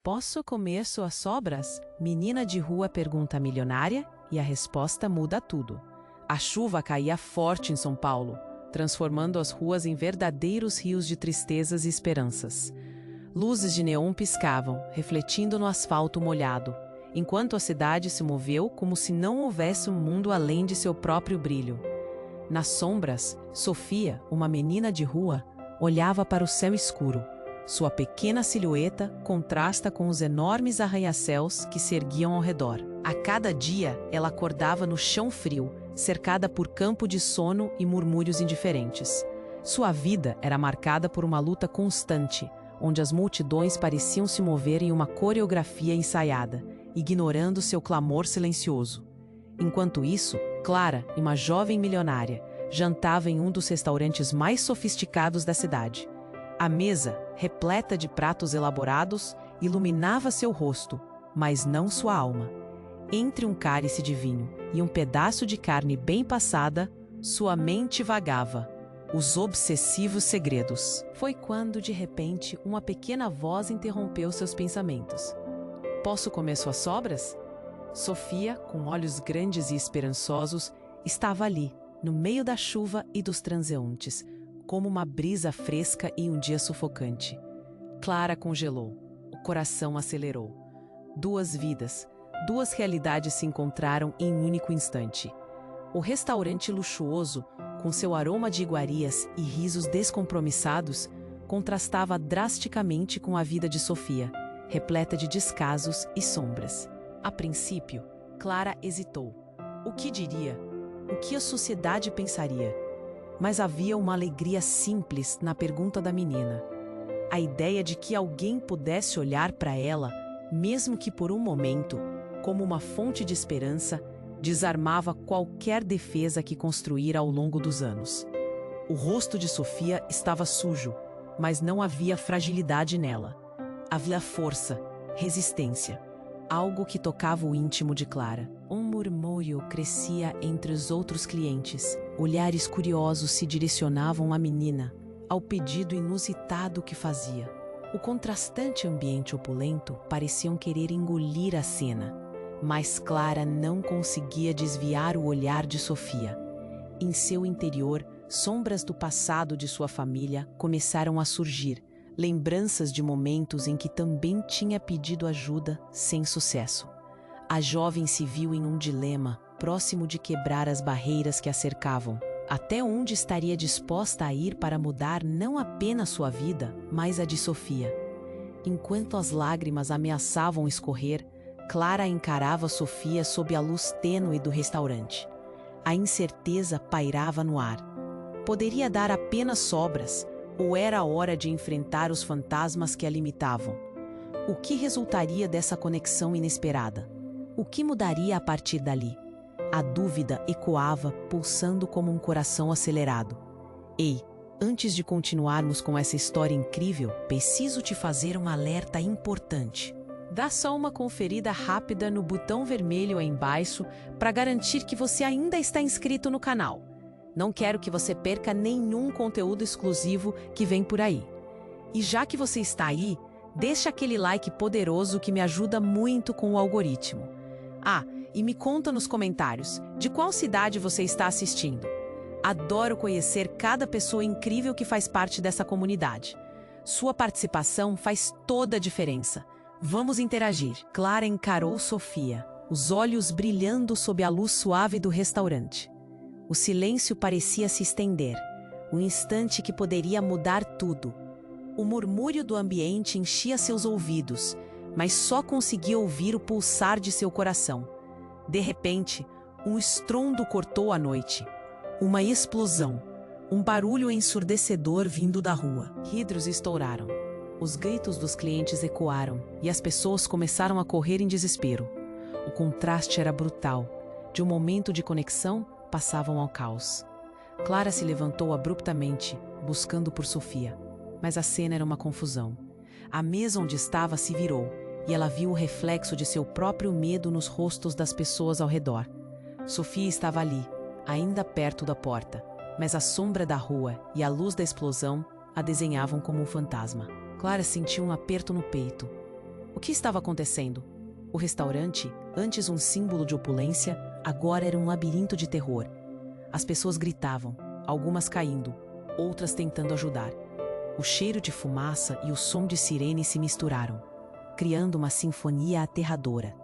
Posso comer suas sobras? Menina de rua pergunta à milionária e a resposta muda tudo. A chuva caía forte em São Paulo, transformando as ruas em verdadeiros rios de tristezas e esperanças. Luzes de neon piscavam, refletindo no asfalto molhado, enquanto a cidade se moveu como se não houvesse um mundo além de seu próprio brilho. Nas sombras, Sofia, uma menina de rua, olhava para o céu escuro. Sua pequena silhueta contrasta com os enormes arranha-céus que se erguiam ao redor. A cada dia, ela acordava no chão frio, cercada por campo de sono e murmúrios indiferentes. Sua vida era marcada por uma luta constante, onde as multidões pareciam se mover em uma coreografia ensaiada, ignorando seu clamor silencioso. Enquanto isso, Clara, uma jovem milionária, jantava em um dos restaurantes mais sofisticados da cidade. A mesa, repleta de pratos elaborados, iluminava seu rosto, mas não sua alma. Entre um cálice de vinho e um pedaço de carne bem passada, sua mente vagava. Os obsessivos segredos. Foi quando, de repente, uma pequena voz interrompeu seus pensamentos. Posso comer suas sobras? Sofia, com olhos grandes e esperançosos, estava ali, no meio da chuva e dos transeuntes, como uma brisa fresca em um dia sufocante. Clara congelou. O coração acelerou. Duas vidas, duas realidades se encontraram em um único instante. O restaurante luxuoso, com seu aroma de iguarias e risos descompromissados, contrastava drasticamente com a vida de Sofia, repleta de descasos e sombras. A princípio, Clara hesitou. O que diria? O que a sociedade pensaria? Mas havia uma alegria simples na pergunta da menina. A ideia de que alguém pudesse olhar para ela, mesmo que por um momento, como uma fonte de esperança, desarmava qualquer defesa que construíra ao longo dos anos. O rosto de Sofia estava sujo, mas não havia fragilidade nela. Havia força, resistência, algo que tocava o íntimo de Clara. Um murmúrio crescia entre os outros clientes. Olhares curiosos se direcionavam à menina, ao pedido inusitado que fazia. O contrastante ambiente opulento pareciam querer engolir a cena, mas Clara não conseguia desviar o olhar de Sofia. Em seu interior, sombras do passado de sua família começaram a surgir, lembranças de momentos em que também tinha pedido ajuda sem sucesso. A jovem se viu em um dilema, próximo de quebrar as barreiras que a cercavam. Até onde estaria disposta a ir para mudar não apenas sua vida, mas a de Sofia? Enquanto as lágrimas ameaçavam escorrer, Clara encarava Sofia sob a luz tênue do restaurante. A incerteza pairava no ar. Poderia dar apenas sobras, ou era a hora de enfrentar os fantasmas que a limitavam? O que resultaria dessa conexão inesperada? O que mudaria a partir dali? A dúvida ecoava, pulsando como um coração acelerado. Ei, antes de continuarmos com essa história incrível, preciso te fazer um alerta importante. Dá só uma conferida rápida no botão vermelho aí embaixo para garantir que você ainda está inscrito no canal. Não quero que você perca nenhum conteúdo exclusivo que vem por aí. E já que você está aí, deixa aquele like poderoso que me ajuda muito com o algoritmo. Ah, e me conta nos comentários de qual cidade você está assistindo. Adoro conhecer cada pessoa incrível que faz parte dessa comunidade. Sua participação faz toda a diferença. Vamos interagir. Clara encarou Sofia, os olhos brilhando sob a luz suave do restaurante. O silêncio parecia se estender, um instante que poderia mudar tudo. O murmúrio do ambiente enchia seus ouvidos, mas só conseguia ouvir o pulsar de seu coração. De repente, um estrondo cortou a noite. Uma explosão, um barulho ensurdecedor vindo da rua. Vidros estouraram. Os gritos dos clientes ecoaram e as pessoas começaram a correr em desespero. O contraste era brutal. De um momento de conexão, passavam ao caos. Clara se levantou abruptamente, buscando por Sofia. Mas a cena era uma confusão. A mesa onde estava se virou, e ela viu o reflexo de seu próprio medo nos rostos das pessoas ao redor. Sofia estava ali, ainda perto da porta, mas a sombra da rua e a luz da explosão a desenhavam como um fantasma. Clara sentiu um aperto no peito. O que estava acontecendo? O restaurante, antes um símbolo de opulência, agora era um labirinto de terror. As pessoas gritavam, algumas caindo, outras tentando ajudar. O cheiro de fumaça e o som de sirene se misturaram, criando uma sinfonia aterradora.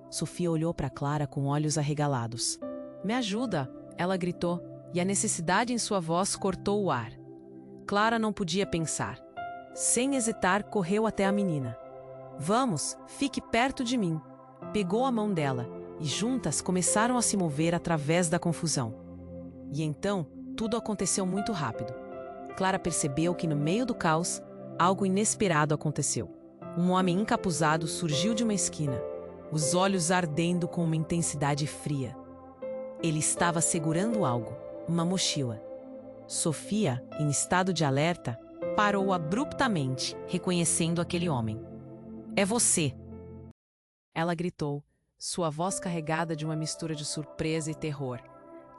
Sofia olhou para Clara com olhos arregalados. "Me ajuda!" ela gritou, e a necessidade em sua voz cortou o ar. Clara não podia pensar. Sem hesitar, correu até a menina. "Vamos, fique perto de mim." Pegou a mão dela e juntas começaram a se mover através da confusão. E então, tudo aconteceu muito rápido. Clara percebeu que no meio do caos, algo inesperado aconteceu. Um homem encapuzado surgiu de uma esquina, os olhos ardendo com uma intensidade fria. Ele estava segurando algo, uma mochila. Sofia, em estado de alerta, parou abruptamente, reconhecendo aquele homem. "É você!" Ela gritou, sua voz carregada de uma mistura de surpresa e terror.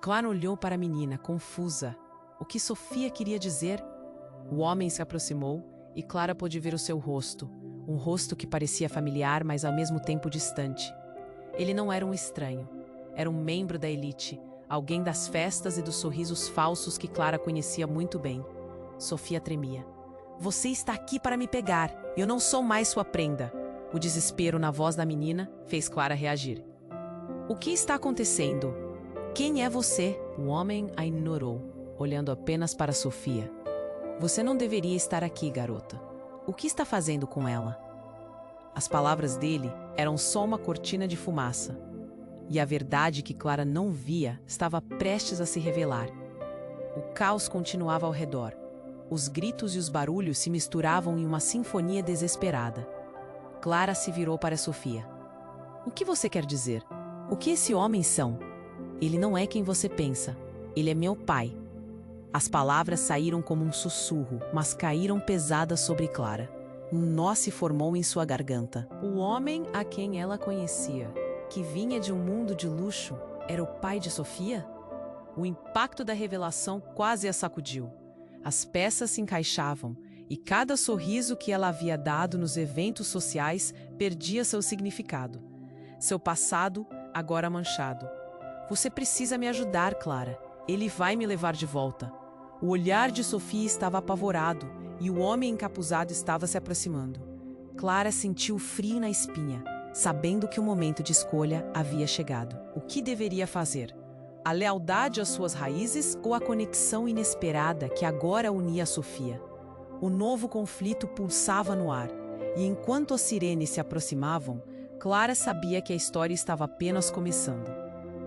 Clara olhou para a menina, confusa. O que Sofia queria dizer? O homem se aproximou e Clara pôde ver o seu rosto, um rosto que parecia familiar, mas ao mesmo tempo distante. Ele não era um estranho, era um membro da elite, alguém das festas e dos sorrisos falsos que Clara conhecia muito bem. Sofia tremia. "Você está aqui para me pegar, eu não sou mais sua prenda." O desespero na voz da menina fez Clara reagir. "O que está acontecendo? Quem é você?" O homem a ignorou, olhando apenas para Sofia. "Você não deveria estar aqui, garota. O que está fazendo com ela?" As palavras dele eram só uma cortina de fumaça. E a verdade que Clara não via estava prestes a se revelar. O caos continuava ao redor. Os gritos e os barulhos se misturavam em uma sinfonia desesperada. Clara se virou para Sofia. "O que você quer dizer? O que esse homem são?" "Ele não é quem você pensa. Ele é meu pai." As palavras saíram como um sussurro, mas caíram pesadas sobre Clara. Um nó se formou em sua garganta. O homem a quem ela conhecia, que vinha de um mundo de luxo, era o pai de Sofia? O impacto da revelação quase a sacudiu. As peças se encaixavam, e cada sorriso que ela havia dado nos eventos sociais perdia seu significado. Seu passado, agora manchado. "Você precisa me ajudar, Clara. Ele vai me levar de volta." O olhar de Sofia estava apavorado, e o homem encapuzado estava se aproximando. Clara sentiu frio na espinha, sabendo que o momento de escolha havia chegado. O que deveria fazer? A lealdade às suas raízes ou a conexão inesperada que agora unia a Sofia? O novo conflito pulsava no ar, e enquanto as sirenes se aproximavam, Clara sabia que a história estava apenas começando.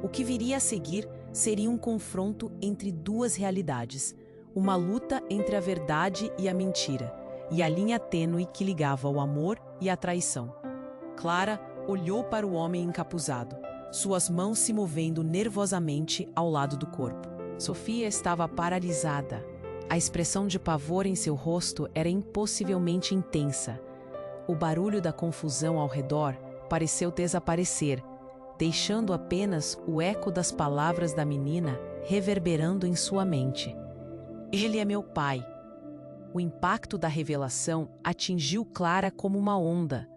O que viria a seguir seria um confronto entre duas realidades, uma luta entre a verdade e a mentira, e a linha tênue que ligava o amor e a traição. Clara olhou para o homem encapuzado, suas mãos se movendo nervosamente ao lado do corpo. Sofia estava paralisada. A expressão de pavor em seu rosto era impossivelmente intensa. O barulho da confusão ao redor pareceu desaparecer, deixando apenas o eco das palavras da menina reverberando em sua mente. "Ele é meu pai." O impacto da revelação atingiu Clara como uma onda.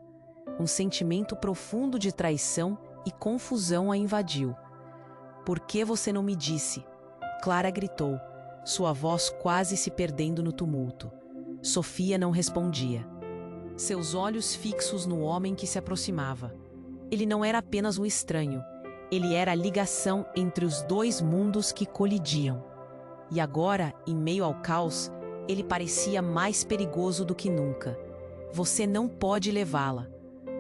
Um sentimento profundo de traição e confusão a invadiu. "Por que você não me disse?" Clara gritou, sua voz quase se perdendo no tumulto. Sofia não respondia. Seus olhos fixos no homem que se aproximava. Ele não era apenas um estranho, ele era a ligação entre os dois mundos que colidiam. E agora, em meio ao caos, ele parecia mais perigoso do que nunca. "Você não pode levá-la."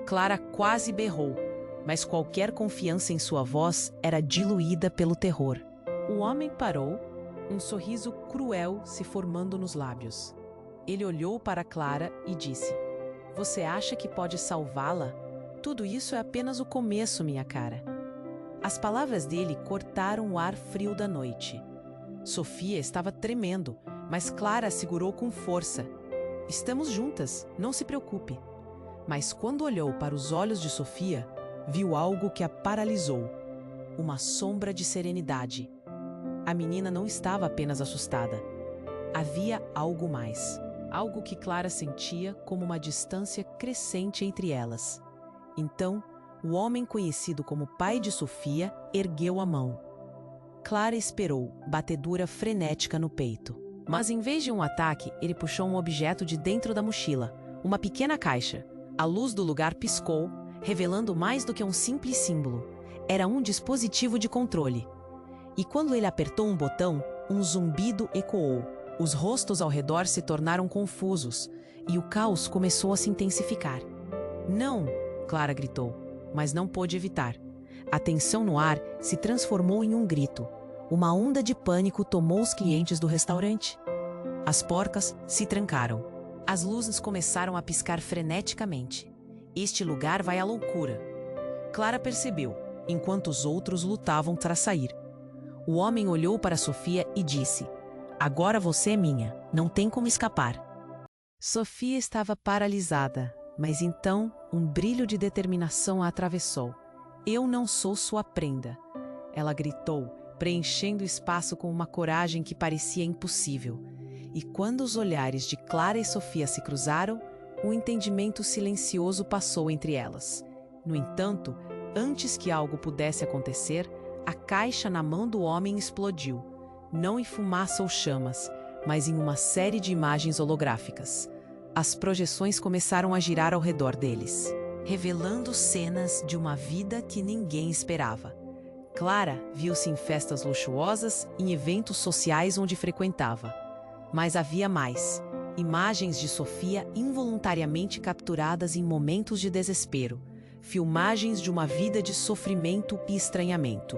Clara quase berrou, mas qualquer confiança em sua voz era diluída pelo terror. O homem parou, um sorriso cruel se formando nos lábios. Ele olhou para Clara e disse: "Você acha que pode salvá-la? Tudo isso é apenas o começo, minha cara." As palavras dele cortaram o ar frio da noite. Sofia estava tremendo, mas Clara a segurou com força. "Estamos juntas, não se preocupe." Mas quando olhou para os olhos de Sofia, viu algo que a paralisou. Uma sombra de serenidade. A menina não estava apenas assustada. Havia algo mais. algo que Clara sentia como uma distância crescente entre elas. Então, o homem conhecido como pai de Sofia ergueu a mão. Clara esperou, batedura frenética no peito. Mas em vez de um ataque, ele puxou um objeto de dentro da mochila, uma pequena caixa. A luz do lugar piscou, revelando mais do que um simples símbolo. Era um dispositivo de controle. E quando ele apertou um botão, um zumbido ecoou. Os rostos ao redor se tornaram confusos, e o caos começou a se intensificar. "Não!" Clara gritou, mas não pôde evitar. A tensão no ar se transformou em um grito. Uma onda de pânico tomou os clientes do restaurante. As portas se trancaram. As luzes começaram a piscar freneticamente. Este lugar vai à loucura. Clara percebeu, enquanto os outros lutavam para sair. O homem olhou para Sofia e disse: "Agora você é minha, não tem como escapar." Sofia estava paralisada, mas então um brilho de determinação a atravessou. "Eu não sou sua prenda," ela gritou, preenchendo o espaço com uma coragem que parecia impossível. E quando os olhares de Clara e Sofia se cruzaram, um entendimento silencioso passou entre elas. No entanto, antes que algo pudesse acontecer, a caixa na mão do homem explodiu, não em fumaça ou chamas, mas em uma série de imagens holográficas. As projeções começaram a girar ao redor deles, revelando cenas de uma vida que ninguém esperava. Clara viu-se em festas luxuosas e em eventos sociais onde frequentava. Mas havia mais. Imagens de Sofia involuntariamente capturadas em momentos de desespero. Filmagens de uma vida de sofrimento e estranhamento.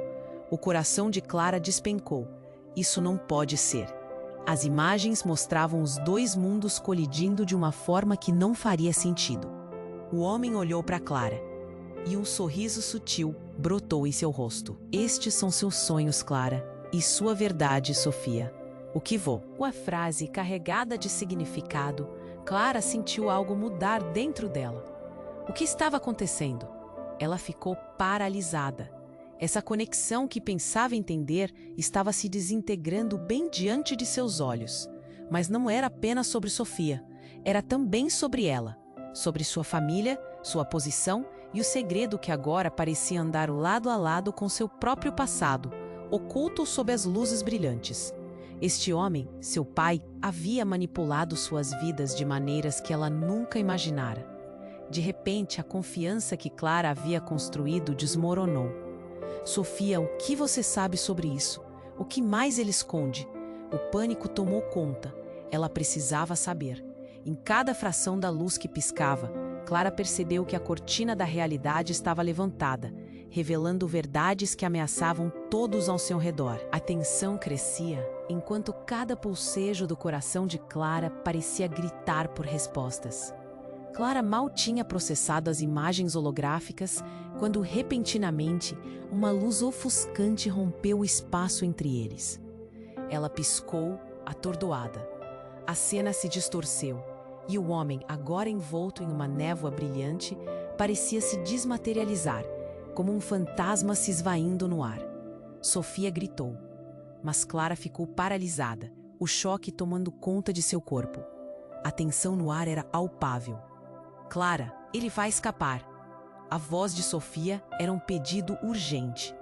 O coração de Clara despencou. Isso não pode ser. As imagens mostravam os dois mundos colidindo de uma forma que não faria sentido. O homem olhou para Clara, e um sorriso sutil brotou em seu rosto. "Estes são seus sonhos, Clara, e sua verdade, Sofia. O que vou?" A frase carregada de significado, Clara sentiu algo mudar dentro dela. O que estava acontecendo? Ela ficou paralisada. Essa conexão que pensava entender estava se desintegrando bem diante de seus olhos. Mas não era apenas sobre Sofia, era também sobre ela, sobre sua família, sua posição e o segredo que agora parecia andar lado a lado com seu próprio passado, oculto sob as luzes brilhantes. Este homem, seu pai, havia manipulado suas vidas de maneiras que ela nunca imaginara. De repente, a confiança que Clara havia construído desmoronou. "Sofia, o que você sabe sobre isso? O que mais ele esconde?" O pânico tomou conta. Ela precisava saber. Em cada fração da luz que piscava, Clara percebeu que a cortina da realidade estava levantada, revelando verdades que ameaçavam todos ao seu redor. A tensão crescia, enquanto cada pulsejo do coração de Clara parecia gritar por respostas. Clara mal tinha processado as imagens holográficas quando, repentinamente, uma luz ofuscante rompeu o espaço entre eles. Ela piscou, atordoada. A cena se distorceu, e o homem, agora envolto em uma névoa brilhante, parecia se desmaterializar, como um fantasma se esvaindo no ar. Sofia gritou, mas Clara ficou paralisada, o choque tomando conta de seu corpo. A tensão no ar era palpável. "Clara, ele vai escapar." A voz de Sofia era um pedido urgente.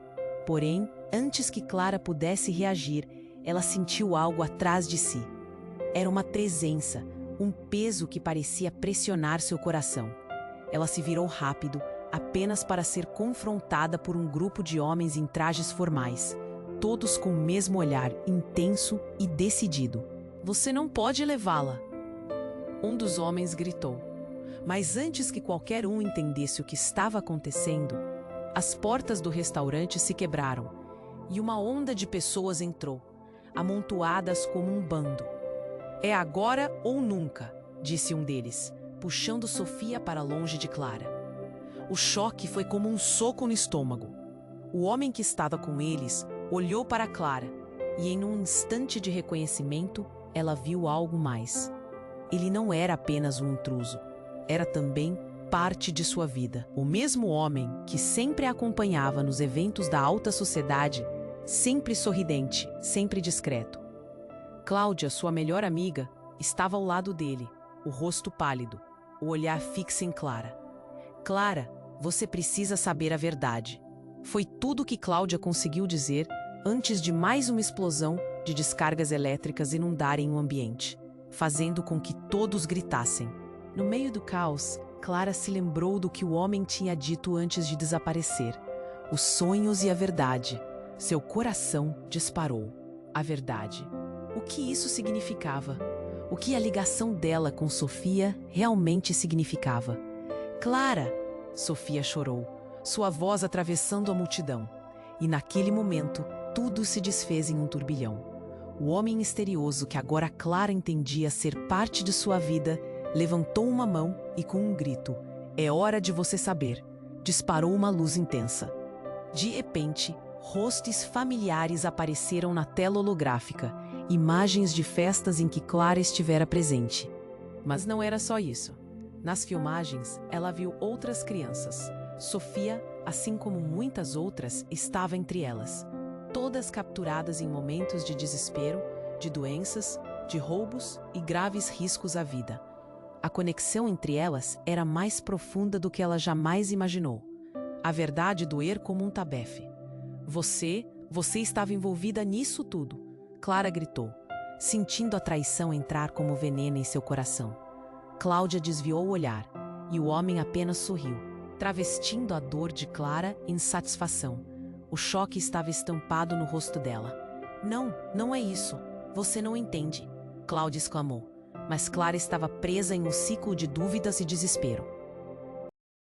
Porém, antes que Clara pudesse reagir, ela sentiu algo atrás de si. Era uma presença, um peso que parecia pressionar seu coração. Ela se virou rápido, apenas para ser confrontada por um grupo de homens em trajes formais, todos com o mesmo olhar intenso e decidido. "Você não pode levá-la!" Um dos homens gritou. Mas antes que qualquer um entendesse o que estava acontecendo, as portas do restaurante se quebraram e uma onda de pessoas entrou, amontoadas como um bando. "É agora ou nunca", disse um deles, puxando Sofia para longe de Clara. O choque foi como um soco no estômago. O homem que estava com eles olhou para Clara e, em um instante de reconhecimento, ela viu algo mais. Ele não era apenas um intruso. Era também parte de sua vida. O mesmo homem que sempre a acompanhava nos eventos da alta sociedade, sempre sorridente, sempre discreto. Cláudia, sua melhor amiga, estava ao lado dele, o rosto pálido, o olhar fixo em Clara. Clara, você precisa saber a verdade. Foi tudo o que Cláudia conseguiu dizer antes de mais uma explosão de descargas elétricas inundarem o ambiente, fazendo com que todos gritassem. No meio do caos, Clara se lembrou do que o homem tinha dito antes de desaparecer. Os sonhos e a verdade. Seu coração disparou. A verdade. O que isso significava? O que a ligação dela com Sofia realmente significava? Clara! Sofia chorou, sua voz atravessando a multidão. E naquele momento, tudo se desfez em um turbilhão. O homem misterioso que agora Clara entendia ser parte de sua vida, levantou uma mão e com um grito, "É hora de você saber", disparou uma luz intensa. De repente, rostos familiares apareceram na tela holográfica, imagens de festas em que Clara estivera presente. Mas não era só isso. Nas filmagens, ela viu outras crianças. Sofia, assim como muitas outras, estava entre elas. Todas capturadas em momentos de desespero, de doenças, de roubos e graves riscos à vida. A conexão entre elas era mais profunda do que ela jamais imaginou. A verdade doer como um tabefe. Você estava envolvida nisso tudo, Clara gritou, sentindo a traição entrar como veneno em seu coração. Cláudia desviou o olhar, e o homem apenas sorriu, travestindo a dor de Clara em satisfação. O choque estava estampado no rosto dela. Não, não é isso. Você não entende, Cláudia exclamou. Mas Clara estava presa em um ciclo de dúvidas e desespero.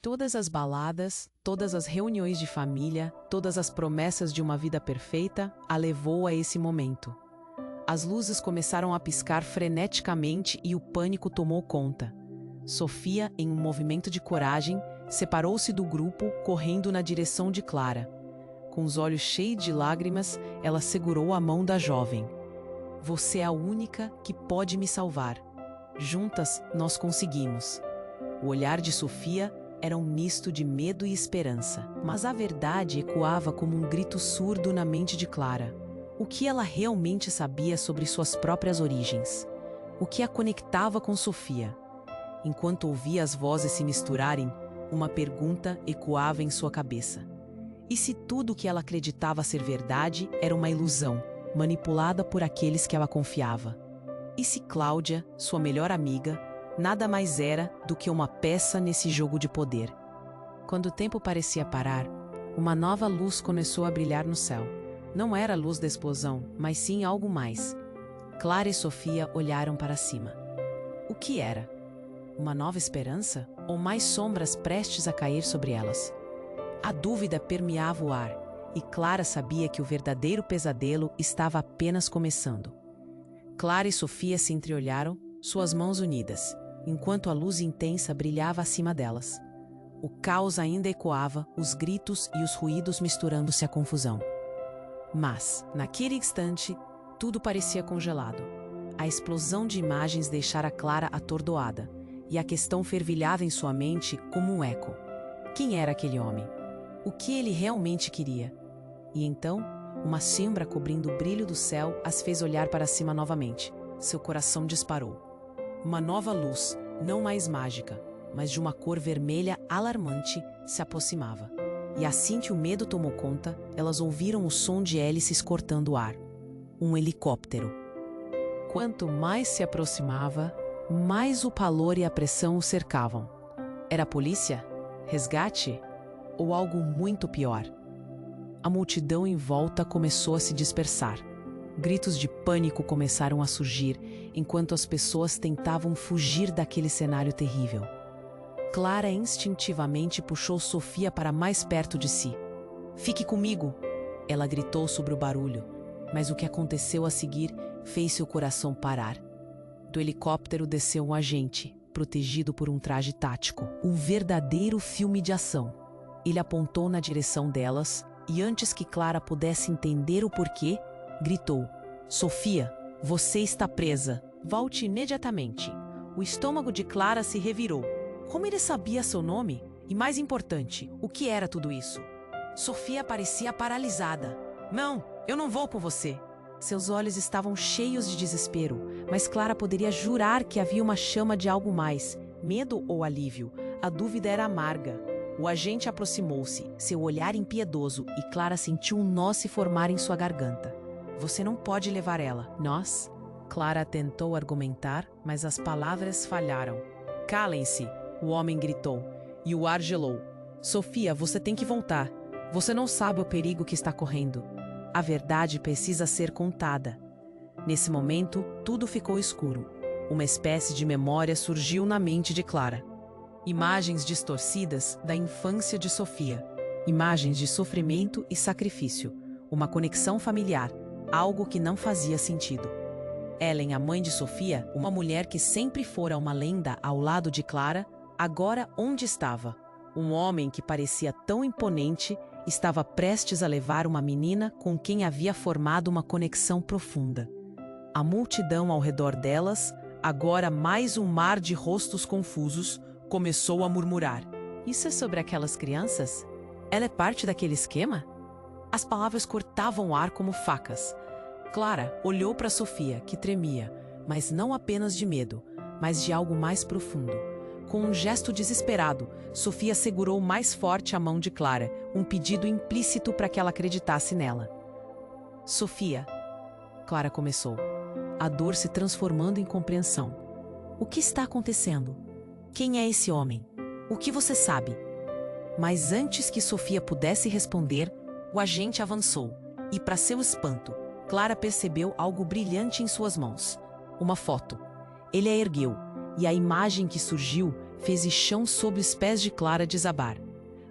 Todas as baladas, todas as reuniões de família, todas as promessas de uma vida perfeita a levou a esse momento. As luzes começaram a piscar freneticamente e o pânico tomou conta. Sofia, em um movimento de coragem, separou-se do grupo, correndo na direção de Clara. Com os olhos cheios de lágrimas, ela segurou a mão da jovem. Você é a única que pode me salvar. Juntas, nós conseguimos. O olhar de Sofia era um misto de medo e esperança, mas a verdade ecoava como um grito surdo na mente de Clara. O que ela realmente sabia sobre suas próprias origens? O que a conectava com Sofia? Enquanto ouvia as vozes se misturarem, uma pergunta ecoava em sua cabeça. E se tudo o que ela acreditava ser verdade era uma ilusão, manipulada por aqueles que ela confiava? E se Cláudia, sua melhor amiga, nada mais era do que uma peça nesse jogo de poder? Quando o tempo parecia parar, uma nova luz começou a brilhar no céu. Não era a luz da explosão, mas sim algo mais. Clara e Sofia olharam para cima. O que era? Uma nova esperança? Ou mais sombras prestes a cair sobre elas? A dúvida permeava o ar, e Clara sabia que o verdadeiro pesadelo estava apenas começando. Clara e Sofia se entreolharam, suas mãos unidas, enquanto a luz intensa brilhava acima delas. O caos ainda ecoava, os gritos e os ruídos misturando-se à confusão. Mas, naquele instante, tudo parecia congelado. A explosão de imagens deixara Clara atordoada, e a questão fervilhava em sua mente como um eco. Quem era aquele homem? O que ele realmente queria? E então, uma sombra cobrindo o brilho do céu as fez olhar para cima novamente. Seu coração disparou. Uma nova luz, não mais mágica, mas de uma cor vermelha alarmante, se aproximava. E assim que o medo tomou conta, elas ouviram o som de hélices cortando o ar. Um helicóptero. Quanto mais se aproximava, mais o calor e a pressão o cercavam. Era a polícia? Resgate? Ou algo muito pior? A multidão em volta começou a se dispersar. Gritos de pânico começaram a surgir, enquanto as pessoas tentavam fugir daquele cenário terrível. Clara instintivamente puxou Sofia para mais perto de si. "Fique comigo!" Ela gritou sobre o barulho, mas o que aconteceu a seguir fez seu coração parar. Do helicóptero desceu um agente, protegido por um traje tático. Um verdadeiro filme de ação. Ele apontou na direção delas e, antes que Clara pudesse entender o porquê, gritou: "Sofia, você está presa. Volte imediatamente." O estômago de Clara se revirou. Como ele sabia seu nome? E mais importante, o que era tudo isso? Sofia parecia paralisada. "Não, eu não vou com você." Seus olhos estavam cheios de desespero, mas Clara poderia jurar que havia uma chama de algo mais, medo ou alívio. A dúvida era amarga. O agente aproximou-se, seu olhar impiedoso, e Clara sentiu um nó se formar em sua garganta. Você não pode levar ela. Nós? Clara tentou argumentar, mas as palavras falharam. Calem-se, o homem gritou, e o ar gelou. Sofia, você tem que voltar. Você não sabe o perigo que está correndo. A verdade precisa ser contada. Nesse momento, tudo ficou escuro. Uma espécie de memória surgiu na mente de Clara. Imagens distorcidas da infância de Sofia. Imagens de sofrimento e sacrifício. Uma conexão familiar, algo que não fazia sentido. Ellen, a mãe de Sofia, uma mulher que sempre fora uma lenda ao lado de Clara, agora onde estava? Um homem que parecia tão imponente estava prestes a levar uma menina com quem havia formado uma conexão profunda. A multidão ao redor delas, agora mais um mar de rostos confusos, começou a murmurar. Isso é sobre aquelas crianças? Ela é parte daquele esquema? As palavras cortavam o ar como facas. Clara olhou para Sofia, que tremia, mas não apenas de medo, mas de algo mais profundo. Com um gesto desesperado, Sofia segurou mais forte a mão de Clara, um pedido implícito para que ela acreditasse nela. Sofia, Clara começou, a dor se transformando em compreensão. O que está acontecendo? Quem é esse homem? O que você sabe? Mas antes que Sofia pudesse responder, o agente avançou, e para seu espanto, Clara percebeu algo brilhante em suas mãos. Uma foto. Ele a ergueu, e a imagem que surgiu fez o chão sob os pés de Clara desabar.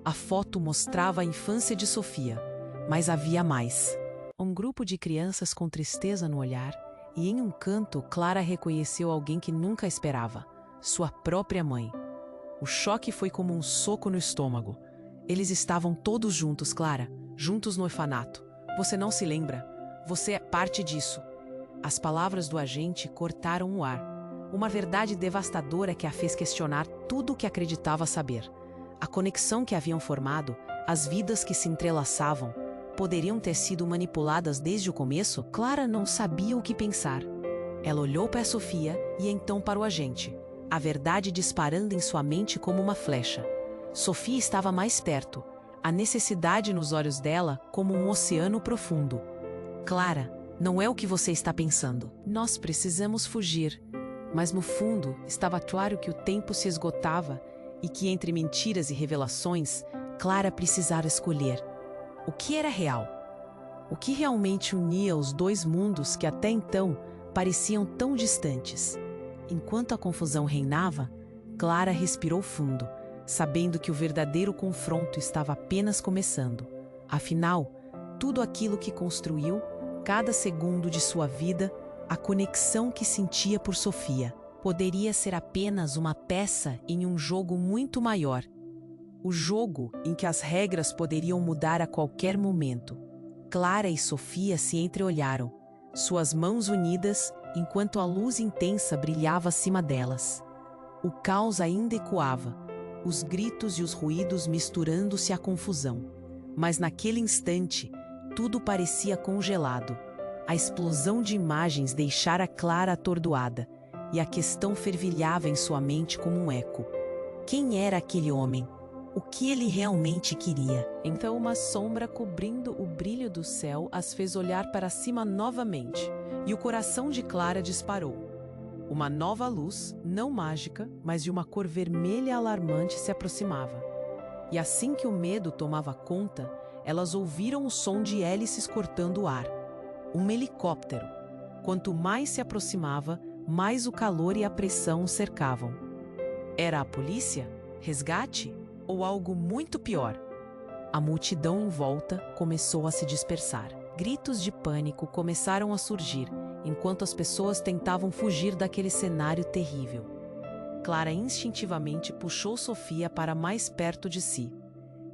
A foto mostrava a infância de Sofia, mas havia mais. Um grupo de crianças com tristeza no olhar, e em um canto Clara reconheceu alguém que nunca esperava, sua própria mãe. O choque foi como um soco no estômago. Eles estavam todos juntos, Clara, juntos no orfanato. Você não se lembra? Você é parte disso. As palavras do agente cortaram o ar. Uma verdade devastadora que a fez questionar tudo o que acreditava saber. A conexão que haviam formado, as vidas que se entrelaçavam, poderiam ter sido manipuladas desde o começo? Clara não sabia o que pensar. Ela olhou para Sofia e então para o agente, a verdade disparando em sua mente como uma flecha. Sofia estava mais perto, a necessidade nos olhos dela como um oceano profundo. Clara, não é o que você está pensando. Nós precisamos fugir. Mas no fundo, estava claro que o tempo se esgotava e que entre mentiras e revelações, Clara precisara escolher. O que era real? O que realmente unia os dois mundos que até então pareciam tão distantes? Enquanto a confusão reinava, Clara respirou fundo, sabendo que o verdadeiro confronto estava apenas começando. Afinal, tudo aquilo que construiu, cada segundo de sua vida, a conexão que sentia por Sofia, poderia ser apenas uma peça em um jogo muito maior. O jogo em que as regras poderiam mudar a qualquer momento. Clara e Sofia se entreolharam, suas mãos unidas, enquanto a luz intensa brilhava acima delas. O caos ainda ecoava, os gritos e os ruídos misturando-se à confusão. Mas naquele instante, tudo parecia congelado. A explosão de imagens deixara Clara atordoada, e a questão fervilhava em sua mente como um eco. Quem era aquele homem? O que ele realmente queria? Então uma sombra cobrindo o brilho do céu as fez olhar para cima novamente, e o coração de Clara disparou. Uma nova luz, não mágica, mas de uma cor vermelha alarmante se aproximava. E assim que o medo tomava conta, elas ouviram o som de hélices cortando o ar. Um helicóptero. Quanto mais se aproximava, mais o calor e a pressão o cercavam. Era a polícia? Resgate? Ou algo muito pior? A multidão em volta começou a se dispersar. Gritos de pânico começaram a surgir, enquanto as pessoas tentavam fugir daquele cenário terrível. Clara instintivamente puxou Sofia para mais perto de si.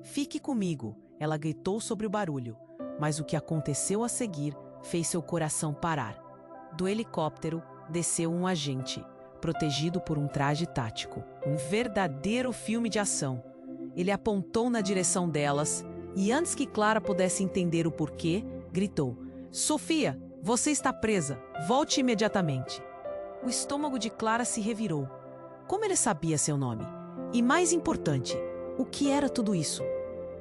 "Fique comigo", ela gritou sobre o barulho, mas o que aconteceu a seguir fez seu coração parar. Do helicóptero desceu um agente, protegido por um traje tático. Um verdadeiro filme de ação. Ele apontou na direção delas e, antes que Clara pudesse entender o porquê, gritou: "Sofia, Você está presa. Volte imediatamente. O estômago de Clara se revirou. Como ele sabia seu nome? E mais importante, o que era tudo isso?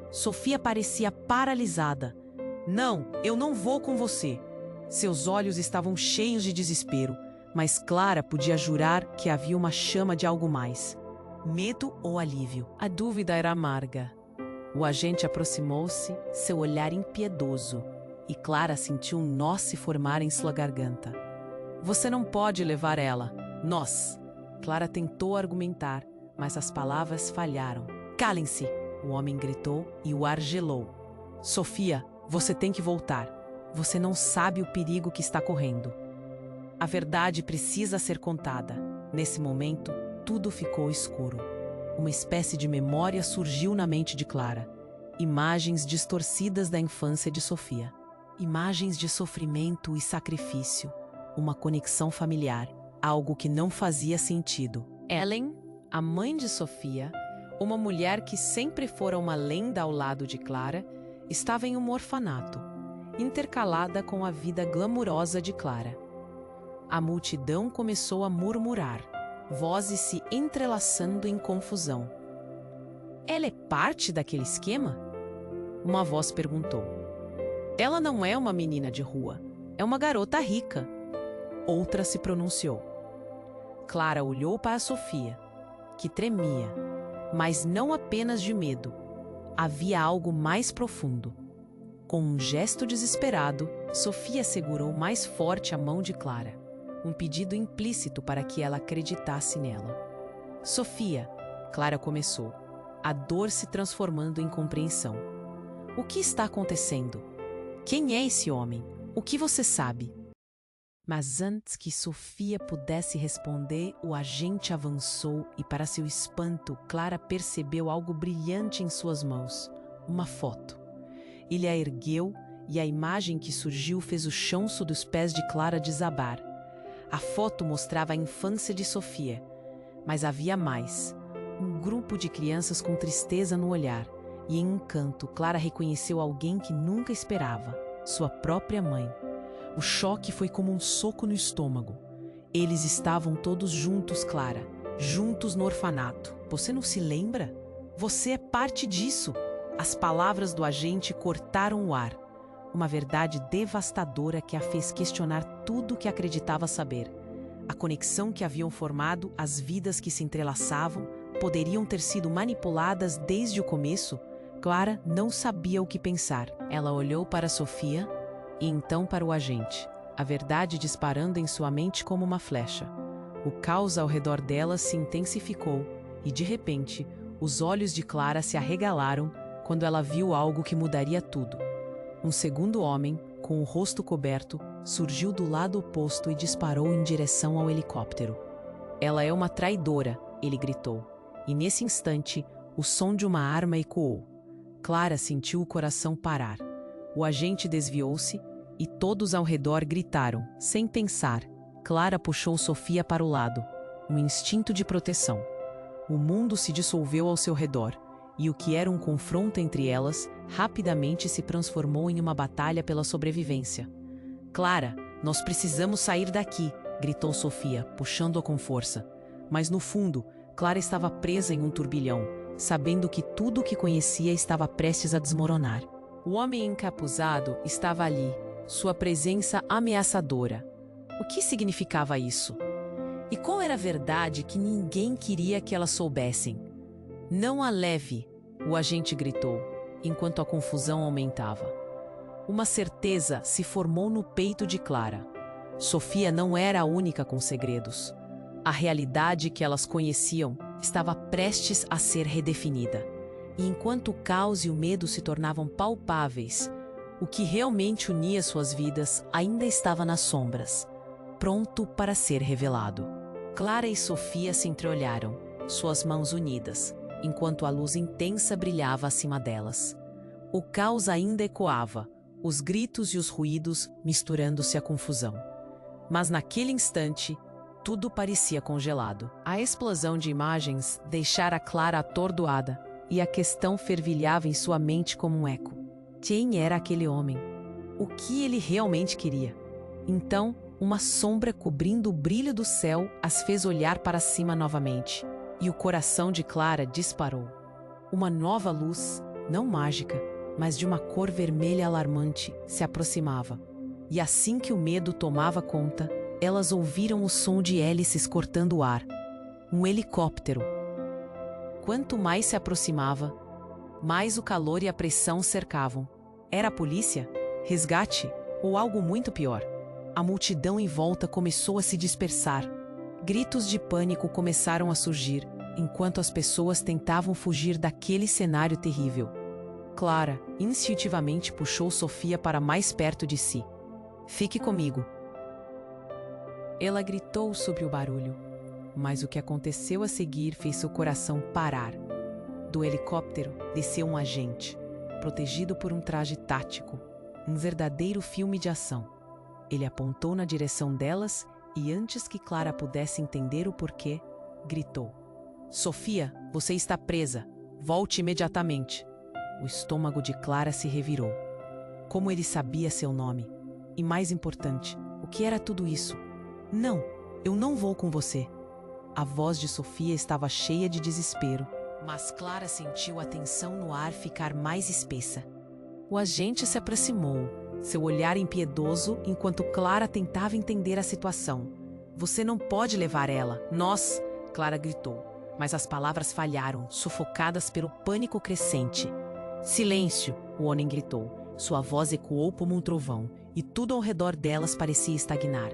Sofia parecia paralisada. Não, eu não vou com você. Seus olhos estavam cheios de desespero, mas Clara podia jurar que havia uma chama de algo mais. Medo ou alívio? A dúvida era amarga. O agente aproximou-se, seu olhar impiedoso, e Clara sentiu um nó se formar em sua garganta. Você não pode levar ela. Nós. Clara tentou argumentar, mas as palavras falharam. Calem-se! O homem gritou e o ar gelou. Sofia, você tem que voltar. Você não sabe o perigo que está correndo. A verdade precisa ser contada. Nesse momento, tudo ficou escuro. Uma espécie de memória surgiu na mente de Clara. Imagens distorcidas da infância de Sofia. Imagens de sofrimento e sacrifício. Uma conexão familiar. Algo que não fazia sentido. Ellen, a mãe de Sofia, uma mulher que sempre fora uma lenda ao lado de Clara, estava em um orfanato, intercalada com a vida glamurosa de Clara. A multidão começou a murmurar, vozes se entrelaçando em confusão. Ela é parte daquele esquema? Uma voz perguntou. Ela não é uma menina de rua, é uma garota rica. Outra se pronunciou. Clara olhou para Sofia, que tremia, mas não apenas de medo. Havia algo mais profundo. Com um gesto desesperado, Sofia segurou mais forte a mão de Clara, um pedido implícito para que ela acreditasse nela. Sofia, Clara começou, a dor se transformando em compreensão. O que está acontecendo? Quem é esse homem? O que você sabe? Mas antes que Sofia pudesse responder, o agente avançou e, para seu espanto, Clara percebeu algo brilhante em suas mãos. Uma foto. Ele a ergueu e a imagem que surgiu fez o chão sob os pés de Clara desabar. A foto mostrava a infância de Sofia, mas havia mais. Um grupo de crianças com tristeza no olhar. E em um canto, Clara reconheceu alguém que nunca esperava. Sua própria mãe. O choque foi como um soco no estômago. Eles estavam todos juntos, Clara. Juntos no orfanato. Você não se lembra? Você é parte disso. As palavras do agente cortaram o ar. Uma verdade devastadora que a fez questionar tudo o que acreditava saber. A conexão que haviam formado, as vidas que se entrelaçavam, poderiam ter sido manipuladas desde o começo? Clara não sabia o que pensar. Ela olhou para Sofia e então para o agente, a verdade disparando em sua mente como uma flecha. O caos ao redor dela se intensificou e, de repente, os olhos de Clara se arregalaram quando ela viu algo que mudaria tudo. Um segundo homem, com o rosto coberto, surgiu do lado oposto e disparou em direção ao helicóptero. Ela é uma traidora, ele gritou. E nesse instante, o som de uma arma ecoou. Clara sentiu o coração parar. O agente desviou-se e todos ao redor gritaram, sem pensar. Clara puxou Sofia para o lado, um instinto de proteção. O mundo se dissolveu ao seu redor, e o que era um confronto entre elas, rapidamente se transformou em uma batalha pela sobrevivência. Clara, nós precisamos sair daqui, gritou Sofia, puxando-a com força. Mas no fundo, Clara estava presa em um turbilhão, sabendo que tudo o que conhecia estava prestes a desmoronar. O homem encapuzado estava ali, sua presença ameaçadora. O que significava isso? E qual era a verdade que ninguém queria que elas soubessem? Não a leve, o agente gritou, enquanto a confusão aumentava. Uma certeza se formou no peito de Clara. Sofia não era a única com segredos. A realidade que elas conheciam estava prestes a ser redefinida. E enquanto o caos e o medo se tornavam palpáveis, o que realmente unia suas vidas ainda estava nas sombras, pronto para ser revelado. Clara e Sofia se entreolharam, suas mãos unidas, enquanto a luz intensa brilhava acima delas. O caos ainda ecoava, os gritos e os ruídos misturando-se à confusão. Mas naquele instante, tudo parecia congelado. A explosão de imagens deixara Clara atordoada, e a questão fervilhava em sua mente como um eco. Quem era aquele homem? O que ele realmente queria? Então, uma sombra cobrindo o brilho do céu as fez olhar para cima novamente, e o coração de Clara disparou. Uma nova luz, não mágica, mas de uma cor vermelha alarmante, se aproximava. E assim que o medo tomava conta, elas ouviram o som de hélices cortando o ar. Um helicóptero. Quanto mais se aproximava, mais o calor e a pressão cercavam. Era a polícia? Resgate? Ou algo muito pior? A multidão em volta começou a se dispersar. Gritos de pânico começaram a surgir, enquanto as pessoas tentavam fugir daquele cenário terrível. Clara, instintivamente, puxou Sofia para mais perto de si. Fique comigo. Ela gritou sobre o barulho, mas o que aconteceu a seguir fez seu coração parar. Do helicóptero desceu um agente, protegido por um traje tático, um verdadeiro filme de ação. Ele apontou na direção delas e, antes que Clara pudesse entender o porquê, gritou: Sofia, você está presa. Volte imediatamente. O estômago de Clara se revirou. Como ele sabia seu nome? E mais importante, o que era tudo isso? Não, eu não vou com você. A voz de Sofia estava cheia de desespero, mas Clara sentiu a tensão no ar ficar mais espessa. O agente se aproximou, seu olhar impiedoso, enquanto Clara tentava entender a situação. Você não pode levar ela. Nós, Clara gritou, mas as palavras falharam, sufocadas pelo pânico crescente. Silêncio, o homem gritou. Sua voz ecoou como um trovão, e tudo ao redor delas parecia estagnar.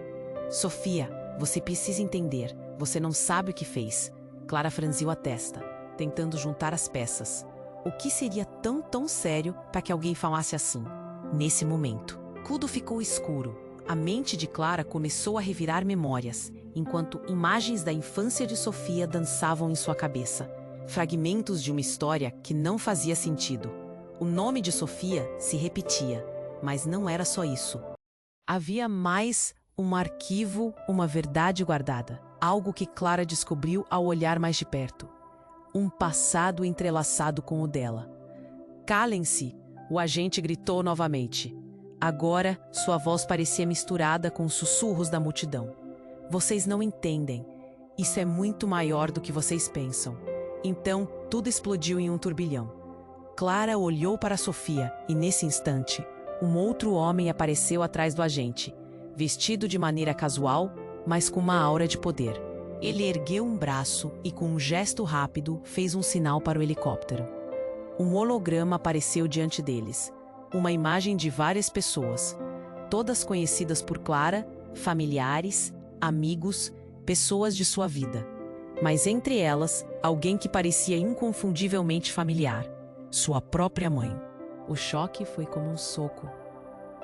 Sofia, você precisa entender. Você não sabe o que fez. Clara franziu a testa, tentando juntar as peças. O que seria tão sério para que alguém falasse assim? Nesse momento, tudo ficou escuro. A mente de Clara começou a revirar memórias, enquanto imagens da infância de Sofia dançavam em sua cabeça. Fragmentos de uma história que não fazia sentido. O nome de Sofia se repetia, mas não era só isso. Havia mais um arquivo, uma verdade guardada. Algo que Clara descobriu ao olhar mais de perto. Um passado entrelaçado com o dela. Calem-se! O agente gritou novamente. Agora, sua voz parecia misturada com os sussurros da multidão. Vocês não entendem. Isso é muito maior do que vocês pensam. Então, tudo explodiu em um turbilhão. Clara olhou para Sofia e, nesse instante, um outro homem apareceu atrás do agente, vestido de maneira casual, mas com uma aura de poder. Ele ergueu um braço e, com um gesto rápido, fez um sinal para o helicóptero. Um holograma apareceu diante deles. Uma imagem de várias pessoas, todas conhecidas por Clara, familiares, amigos, pessoas de sua vida. Mas entre elas, alguém que parecia inconfundivelmente familiar. Sua própria mãe. O choque foi como um soco.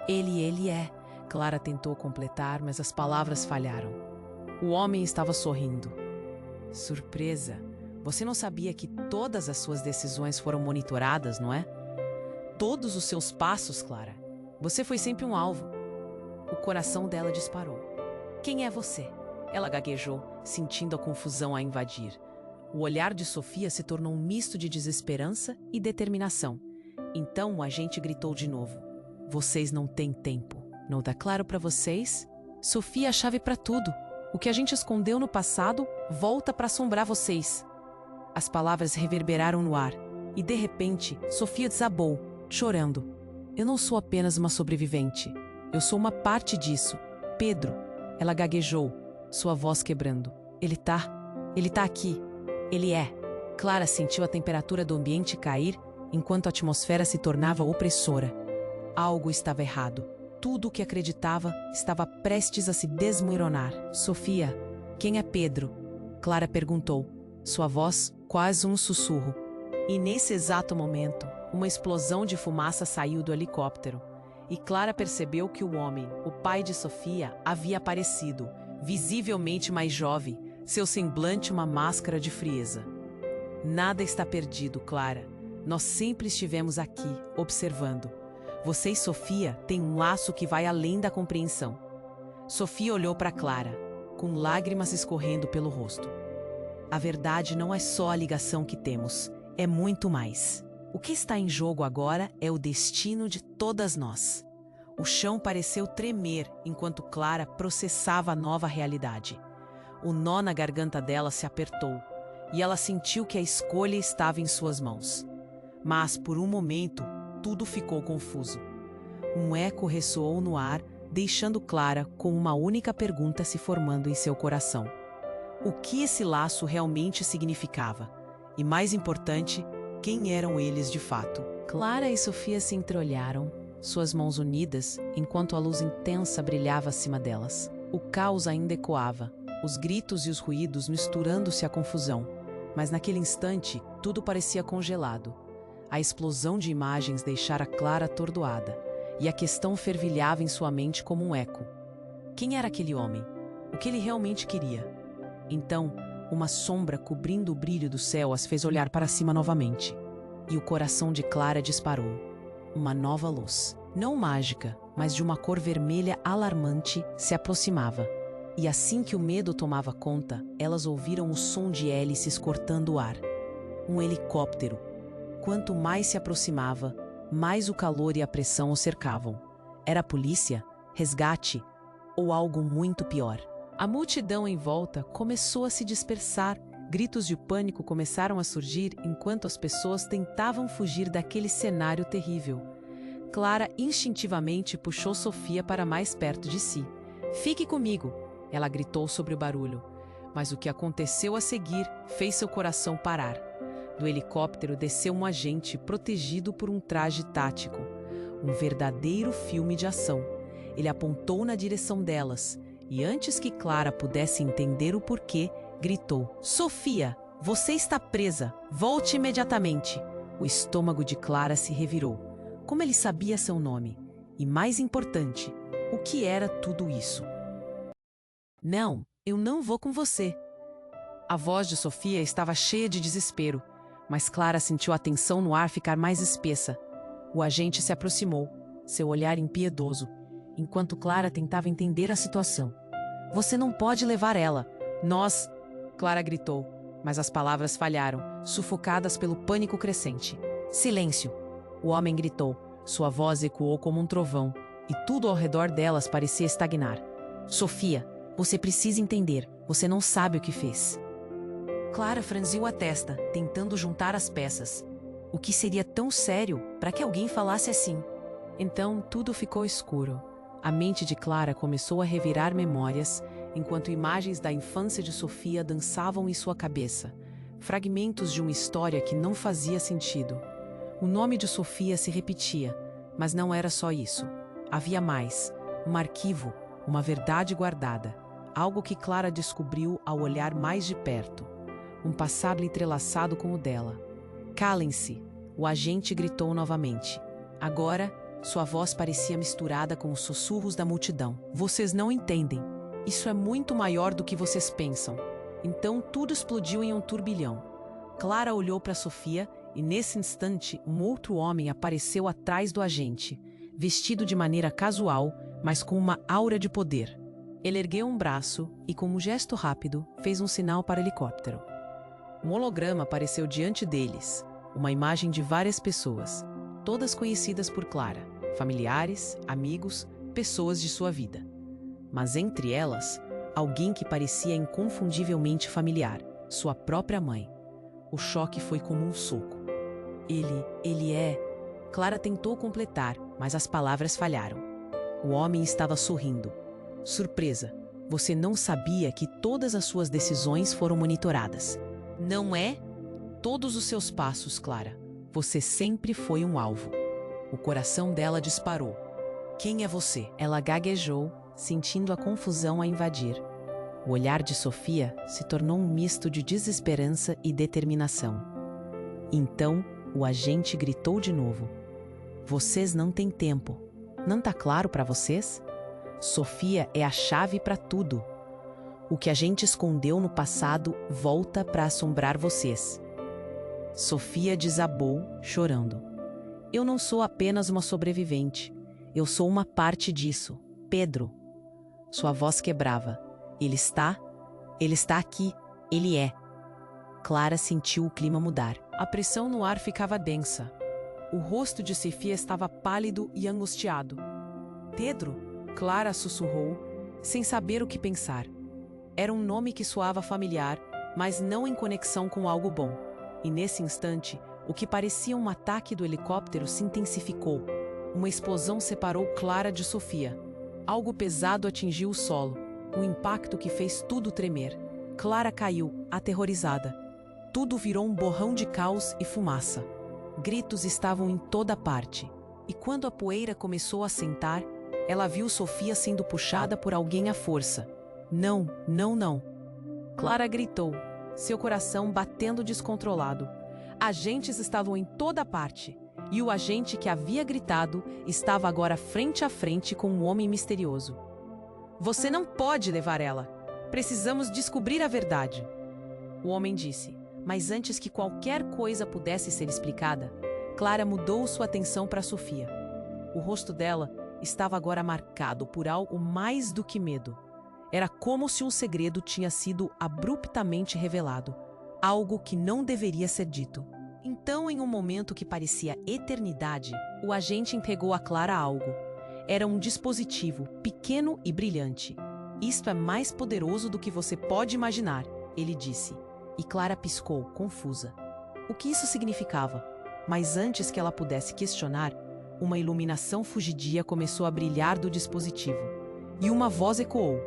Ele é... Clara tentou completar, mas as palavras falharam. O homem estava sorrindo. Surpresa! Você não sabia que todas as suas decisões foram monitoradas, não é? Todos os seus passos, Clara. Você foi sempre um alvo. O coração dela disparou. Quem é você? Ela gaguejou, sentindo a confusão a invadir. O olhar de Sofia se tornou um misto de desesperança e determinação. Então o agente gritou de novo. Vocês não têm tempo. Não dá claro para vocês? Sofia é a chave para tudo. O que a gente escondeu no passado volta para assombrar vocês. As palavras reverberaram no ar. E de repente, Sofia desabou, chorando. Eu não sou apenas uma sobrevivente. Eu sou uma parte disso. Pedro. Ela gaguejou, sua voz quebrando. Ele tá aqui. Ele é. Clara sentiu a temperatura do ambiente cair enquanto a atmosfera se tornava opressora. Algo estava errado. Tudo o que acreditava estava prestes a se desmoronar. Sofia, quem é Pedro? Clara perguntou, sua voz quase um sussurro. E nesse exato momento, uma explosão de fumaça saiu do helicóptero. E Clara percebeu que o homem, o pai de Sofia, havia aparecido, visivelmente mais jovem, seu semblante uma máscara de frieza. Nada está perdido, Clara. Nós sempre estivemos aqui, observando. Você e Sofia têm um laço que vai além da compreensão. Sofia olhou para Clara, com lágrimas escorrendo pelo rosto. A verdade não é só a ligação que temos, é muito mais. O que está em jogo agora é o destino de todas nós. O chão pareceu tremer enquanto Clara processava a nova realidade. O nó na garganta dela se apertou e ela sentiu que a escolha estava em suas mãos. Mas, por um momento, tudo ficou confuso. Um eco ressoou no ar, deixando Clara com uma única pergunta se formando em seu coração. O que esse laço realmente significava? E, mais importante, quem eram eles de fato? Clara e Sofia se entreolharam, suas mãos unidas, enquanto a luz intensa brilhava acima delas. O caos ainda ecoava, os gritos e os ruídos misturando-se à confusão. Mas naquele instante, tudo parecia congelado. A explosão de imagens deixara Clara atordoada, e a questão fervilhava em sua mente como um eco. Quem era aquele homem? O que ele realmente queria? Então, uma sombra cobrindo o brilho do céu as fez olhar para cima novamente. E o coração de Clara disparou. Uma nova luz, não mágica, mas de uma cor vermelha alarmante, se aproximava. E assim que o medo tomava conta, elas ouviram o som de hélices cortando o ar. Um helicóptero. Quanto mais se aproximava, mais o calor e a pressão o cercavam. Era a polícia, resgate ou algo muito pior? A multidão em volta começou a se dispersar. Gritos de pânico começaram a surgir enquanto as pessoas tentavam fugir daquele cenário terrível. Clara instintivamente puxou Sofia para mais perto de si. "Fique comigo!" ela gritou sobre o barulho. Mas o que aconteceu a seguir fez seu coração parar. Do helicóptero desceu um agente protegido por um traje tático. Um verdadeiro filme de ação. Ele apontou na direção delas e, antes que Clara pudesse entender o porquê, gritou: "Sofia, você está presa! Volte imediatamente!" O estômago de Clara se revirou. Como ele sabia seu nome? E, mais importante, o que era tudo isso? "Não, eu não vou com você." A voz de Sofia estava cheia de desespero, mas Clara sentiu a tensão no ar ficar mais espessa. O agente se aproximou, seu olhar impiedoso, enquanto Clara tentava entender a situação. "Você não pode levar ela. Nós..." Clara gritou, mas as palavras falharam, sufocadas pelo pânico crescente. "Silêncio!" O homem gritou. Sua voz ecoou como um trovão, e tudo ao redor delas parecia estagnar. "Sofia, você precisa entender. Você não sabe o que fez." Clara franziu a testa, tentando juntar as peças. O que seria tão sério para que alguém falasse assim? Então tudo ficou escuro. A mente de Clara começou a revirar memórias, enquanto imagens da infância de Sofia dançavam em sua cabeça. Fragmentos de uma história que não fazia sentido. O nome de Sofia se repetia, mas não era só isso. Havia mais. Um arquivo, uma verdade guardada. Algo que Clara descobriu ao olhar mais de perto. Um passado entrelaçado com o dela. "Calem-se!" O agente gritou novamente. Agora, sua voz parecia misturada com os sussurros da multidão. "Vocês não entendem. Isso é muito maior do que vocês pensam." Então tudo explodiu em um turbilhão. Clara olhou para Sofia e, nesse instante, um outro homem apareceu atrás do agente, vestido de maneira casual, mas com uma aura de poder. Ele ergueu um braço e, com um gesto rápido, fez um sinal para o helicóptero. Um holograma apareceu diante deles, uma imagem de várias pessoas, todas conhecidas por Clara, familiares, amigos, pessoas de sua vida. Mas entre elas, alguém que parecia inconfundivelmente familiar, sua própria mãe. O choque foi como um soco. Ele é... Clara tentou completar, mas as palavras falharam. O homem estava sorrindo. "Surpresa, você não sabia que todas as suas decisões foram monitoradas. Não é? Todos os seus passos, Clara. Você sempre foi um alvo." O coração dela disparou. "Quem é você?" Ela gaguejou, sentindo a confusão a invadir. O olhar de Sofia se tornou um misto de desesperança e determinação. Então, o agente gritou de novo. "Vocês não têm tempo. Não tá claro para vocês? Sofia é a chave para tudo. O que a gente escondeu no passado volta para assombrar vocês." Sofia desabou, chorando. "Eu não sou apenas uma sobrevivente. Eu sou uma parte disso. Pedro." Sua voz quebrava. Ele está aqui. Ele é." Clara sentiu o clima mudar. A pressão no ar ficava densa. O rosto de Sofia estava pálido e angustiado. Pedro? Clara sussurrou, sem saber o que pensar. Era um nome que soava familiar, mas não em conexão com algo bom. E nesse instante, o que parecia um ataque do helicóptero se intensificou. Uma explosão separou Clara de Sofia. Algo pesado atingiu o solo, um impacto que fez tudo tremer. Clara caiu, aterrorizada. Tudo virou um borrão de caos e fumaça. Gritos estavam em toda parte. E quando a poeira começou a assentar, ela viu Sofia sendo puxada por alguém à força. Não, não, não. Clara gritou, seu coração batendo descontrolado. Agentes estavam em toda parte, e o agente que havia gritado estava agora frente a frente com um homem misterioso. Você não pode levar ela. Precisamos descobrir a verdade. O homem disse, mas antes que qualquer coisa pudesse ser explicada, Clara mudou sua atenção para Sofia. O rosto dela estava agora marcado por algo mais do que medo. Era como se um segredo tinha sido abruptamente revelado, algo que não deveria ser dito. Então, em um momento que parecia eternidade, o agente entregou a Clara algo. Era um dispositivo pequeno e brilhante. Isto é mais poderoso do que você pode imaginar, ele disse. E Clara piscou, confusa. O que isso significava? Mas antes que ela pudesse questionar, uma iluminação fugidia começou a brilhar do dispositivo. E uma voz ecoou.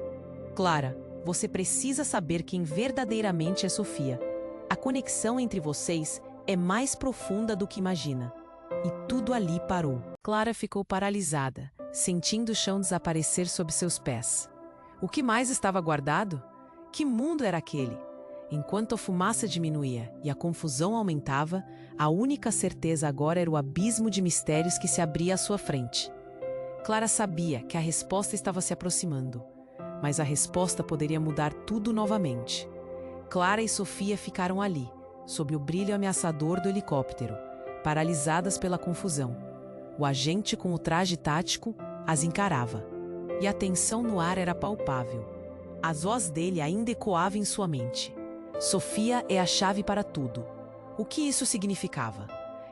Clara, você precisa saber quem verdadeiramente é Sofia. A conexão entre vocês é mais profunda do que imagina. E tudo ali parou. Clara ficou paralisada, sentindo o chão desaparecer sob seus pés. O que mais estava guardado? Que mundo era aquele? Enquanto a fumaça diminuía e a confusão aumentava, a única certeza agora era o abismo de mistérios que se abria à sua frente. Clara sabia que a resposta estava se aproximando, mas a resposta poderia mudar tudo novamente. Clara e Sofia ficaram ali, sob o brilho ameaçador do helicóptero, paralisadas pela confusão. O agente com o traje tático as encarava, e a tensão no ar era palpável. A voz dele ainda ecoava em sua mente. Sofia é a chave para tudo. O que isso significava?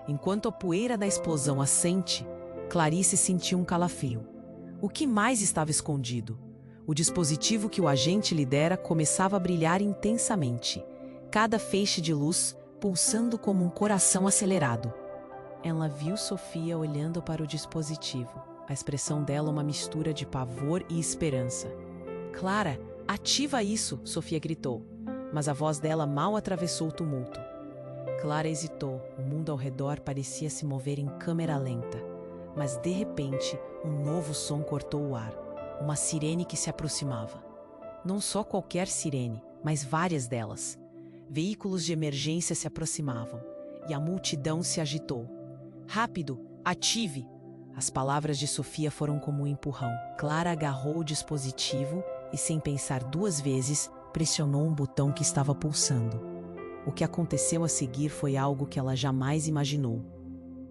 Enquanto a poeira da explosão assente, Clarice sentiu um calafrio. O que mais estava escondido? O dispositivo que o agente lidera começava a brilhar intensamente, cada feixe de luz pulsando como um coração acelerado. Ela viu Sofia olhando para o dispositivo, a expressão dela uma mistura de pavor e esperança. Clara, ativa isso, Sofia gritou, mas a voz dela mal atravessou o tumulto. Clara hesitou, o mundo ao redor parecia se mover em câmera lenta, mas de repente um novo som cortou o ar, uma sirene que se aproximava. Não só qualquer sirene, mas várias delas. Veículos de emergência se aproximavam, e a multidão se agitou. Rápido, ative! As palavras de Sofia foram como um empurrão. Clara agarrou o dispositivo e, sem pensar duas vezes, pressionou um botão que estava pulsando. O que aconteceu a seguir foi algo que ela jamais imaginou.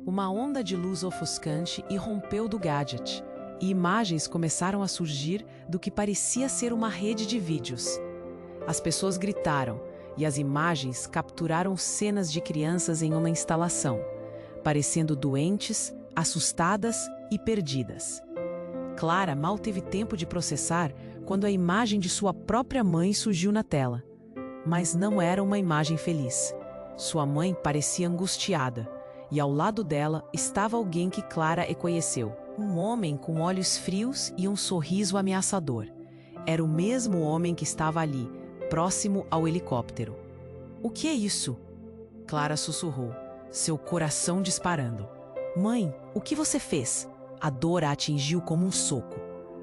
Uma onda de luz ofuscante irrompeu do gadget, e imagens começaram a surgir do que parecia ser uma rede de vídeos. As pessoas gritaram, e as imagens capturaram cenas de crianças em uma instalação, parecendo doentes, assustadas e perdidas. Clara mal teve tempo de processar quando a imagem de sua própria mãe surgiu na tela. Mas não era uma imagem feliz. Sua mãe parecia angustiada, e ao lado dela estava alguém que Clara reconheceu. Um homem com olhos frios e um sorriso ameaçador. Era o mesmo homem que estava ali, próximo ao helicóptero. O que é isso? Clara sussurrou, seu coração disparando. Mãe, o que você fez? A dor a atingiu como um soco.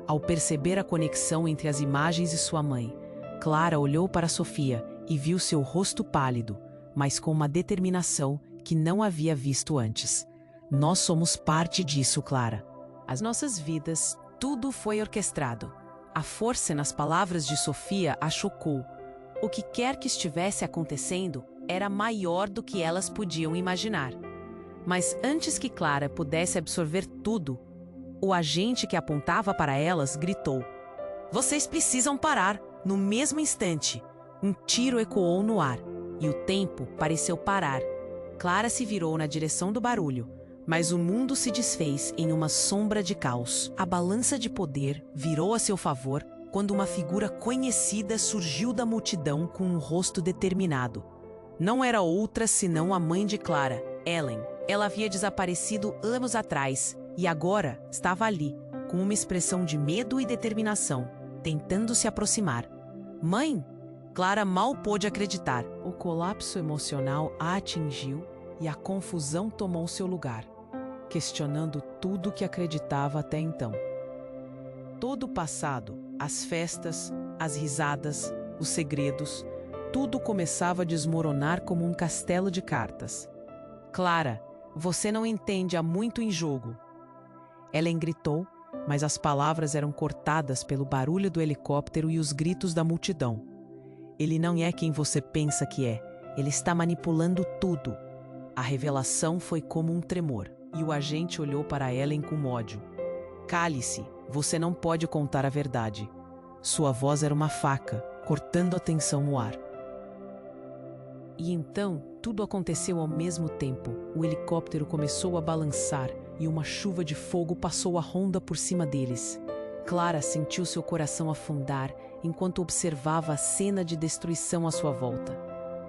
Ao perceber a conexão entre as imagens e sua mãe, Clara olhou para Sofia e viu seu rosto pálido, mas com uma determinação que não havia visto antes. Nós somos parte disso, Clara. As nossas vidas, tudo foi orquestrado. A força nas palavras de Sofia a chocou. O que quer que estivesse acontecendo era maior do que elas podiam imaginar. Mas antes que Clara pudesse absorver tudo, o agente que apontava para elas gritou: "Vocês precisam parar!" No mesmo instante, um tiro ecoou no ar, e o tempo pareceu parar. Clara se virou na direção do barulho, Mas o mundo se desfez em uma sombra de caos. A balança de poder virou a seu favor quando uma figura conhecida surgiu da multidão com um rosto determinado. Não era outra senão a mãe de Clara, Ellen. Ela havia desaparecido anos atrás e agora estava ali, com uma expressão de medo e determinação, tentando se aproximar. Mãe! Clara mal pôde acreditar. O colapso emocional a atingiu e a confusão tomou seu lugar, questionando tudo o que acreditava até então. Todo o passado, as festas, as risadas, os segredos, tudo começava a desmoronar como um castelo de cartas. Clara, você não entende, há muito em jogo. Ellen gritou, mas as palavras eram cortadas pelo barulho do helicóptero e os gritos da multidão. Ele não é quem você pensa que é. Ele está manipulando tudo. A revelação foi como um tremor, e o agente olhou para Ellen com ódio. Cale-se, você não pode contar a verdade. Sua voz era uma faca, cortando a tensão no ar. E então, tudo aconteceu ao mesmo tempo. O helicóptero começou a balançar e uma chuva de fogo passou a ronda por cima deles. Clara sentiu seu coração afundar enquanto observava a cena de destruição à sua volta.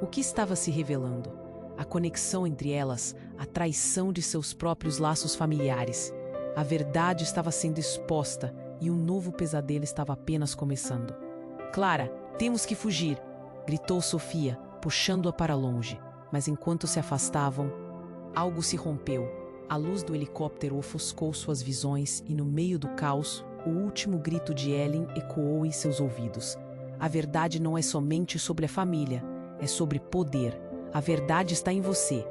O que estava se revelando? A conexão entre elas, a traição de seus próprios laços familiares. A verdade estava sendo exposta e um novo pesadelo estava apenas começando. Clara, temos que fugir! Gritou Sofia, puxando-a para longe. Mas enquanto se afastavam, algo se rompeu. A luz do helicóptero ofuscou suas visões e no meio do caos, o último grito de Ellen ecoou em seus ouvidos. A verdade não é somente sobre a família, é sobre poder. A verdade está em você.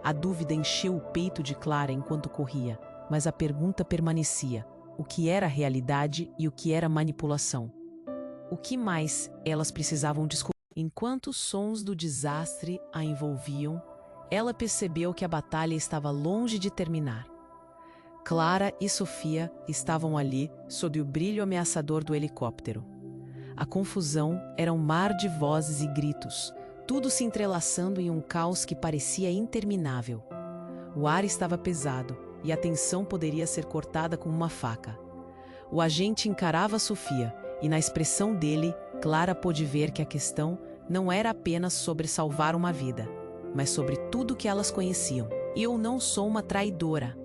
A dúvida encheu o peito de Clara enquanto corria, mas a pergunta permanecia. O que era realidade e o que era manipulação? O que mais elas precisavam descobrir? Enquanto os sons do desastre a envolviam, ela percebeu que a batalha estava longe de terminar. Clara e Sofia estavam ali, sob o brilho ameaçador do helicóptero. A confusão era um mar de vozes e gritos, tudo se entrelaçando em um caos que parecia interminável. O ar estava pesado e a tensão poderia ser cortada com uma faca. O agente encarava Sofia e, na expressão dele, Clara pôde ver que a questão não era apenas sobre salvar uma vida, mas sobre tudo que elas conheciam. Eu não sou uma traidora.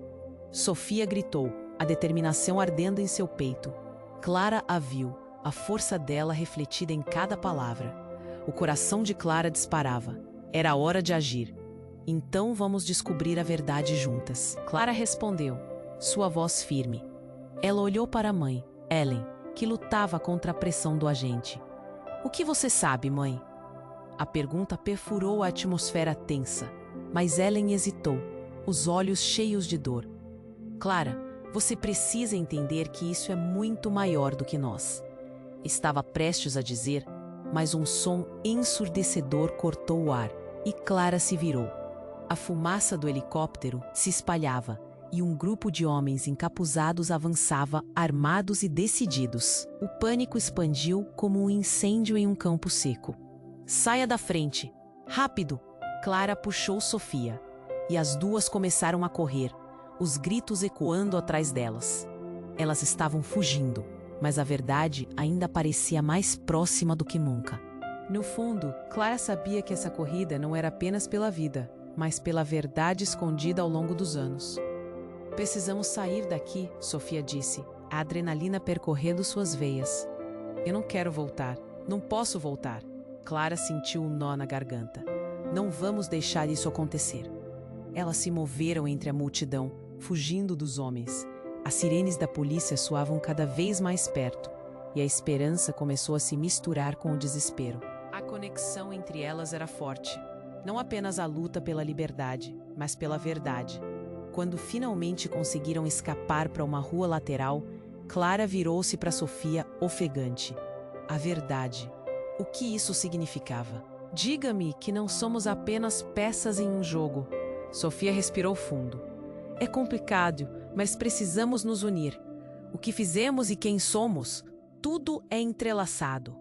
Sofia gritou, a determinação ardendo em seu peito. Clara a viu, a força dela refletida em cada palavra. O coração de Clara disparava. Era hora de agir. Então vamos descobrir a verdade juntas. Clara respondeu, sua voz firme. Ela olhou para a mãe, Ellen, que lutava contra a pressão do agente. O que você sabe, mãe? A pergunta perfurou a atmosfera tensa, mas Ellen hesitou, os olhos cheios de dor. Clara, você precisa entender que isso é muito maior do que nós. Estava prestes a dizer, mas um som ensurdecedor cortou o ar, e Clara se virou. A fumaça do helicóptero se espalhava, e um grupo de homens encapuzados avançava, armados e decididos. O pânico expandiu como um incêndio em um campo seco. Saia da frente! Rápido! Clara puxou Sofia, e as duas começaram a correr, os gritos ecoando atrás delas. Elas estavam fugindo, mas a verdade ainda parecia mais próxima do que nunca. No fundo, Clara sabia que essa corrida não era apenas pela vida, mas pela verdade escondida ao longo dos anos. Precisamos sair daqui, Sofia disse, a adrenalina percorrendo suas veias. Eu não quero voltar, não posso voltar. Clara sentiu um nó na garganta. Não vamos deixar isso acontecer. Elas se moveram entre a multidão, fugindo dos homens. As sirenes da polícia soavam cada vez mais perto, e a esperança começou a se misturar com o desespero. A conexão entre elas era forte. Não apenas a luta pela liberdade, mas pela verdade. Quando finalmente conseguiram escapar para uma rua lateral, Clara virou-se para Sofia, ofegante. A verdade. O que isso significava? Diga-me que não somos apenas peças em um jogo. Sofia respirou fundo. É complicado, mas precisamos nos unir. O que fizemos e quem somos, tudo é entrelaçado.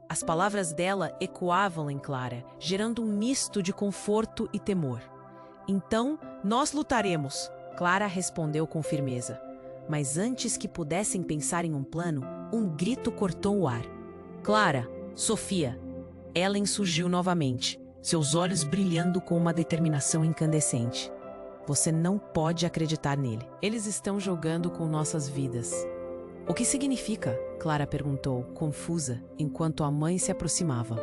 As palavras dela ecoavam em Clara, gerando um misto de conforto e temor. Então, nós lutaremos. Clara respondeu com firmeza. Mas antes que pudessem pensar em um plano, um grito cortou o ar. Clara, Sofia. Ellen surgiu novamente, seus olhos brilhando com uma determinação incandescente. Você não pode acreditar nele. Eles estão jogando com nossas vidas. O que significa? Clara perguntou, confusa, enquanto a mãe se aproximava.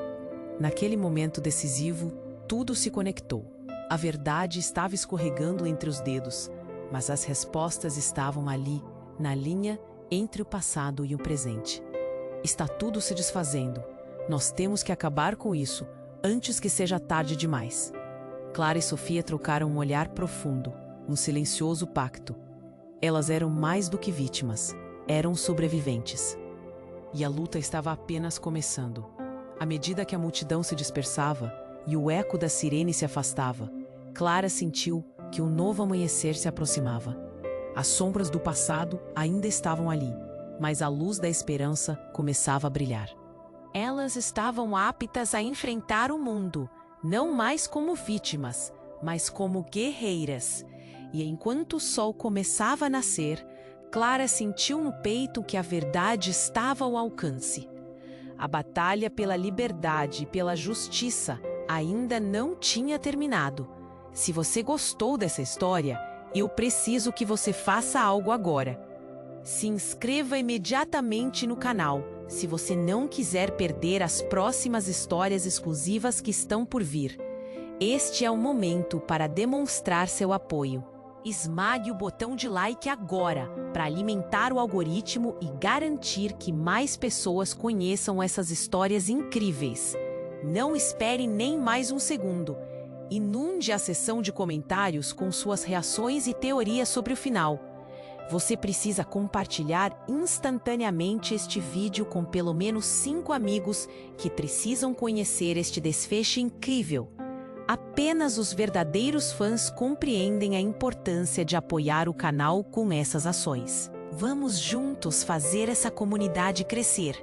Naquele momento decisivo, tudo se conectou. A verdade estava escorregando entre os dedos, mas as respostas estavam ali, na linha entre o passado e o presente. Está tudo se desfazendo. Nós temos que acabar com isso, antes que seja tarde demais. Clara e Sofia trocaram um olhar profundo, um silencioso pacto. Elas eram mais do que vítimas, eram sobreviventes. E a luta estava apenas começando. À medida que a multidão se dispersava e o eco da sirene se afastava, Clara sentiu que um novo amanhecer se aproximava. As sombras do passado ainda estavam ali, mas a luz da esperança começava a brilhar. Elas estavam aptas a enfrentar o mundo, não mais como vítimas, mas como guerreiras. E enquanto o sol começava a nascer, Clara sentiu no peito que a verdade estava ao alcance. A batalha pela liberdade e pela justiça ainda não tinha terminado. Se você gostou dessa história, eu preciso que você faça algo agora. Se inscreva imediatamente no canal, se você não quiser perder as próximas histórias exclusivas que estão por vir. Este é o momento para demonstrar seu apoio. Esmague o botão de like agora, para alimentar o algoritmo e garantir que mais pessoas conheçam essas histórias incríveis. Não espere nem mais um segundo. Inunde a seção de comentários com suas reações e teorias sobre o final. Você precisa compartilhar instantaneamente este vídeo com pelo menos 5 amigos que precisam conhecer este desfecho incrível. Apenas os verdadeiros fãs compreendem a importância de apoiar o canal com essas ações. Vamos juntos fazer essa comunidade crescer.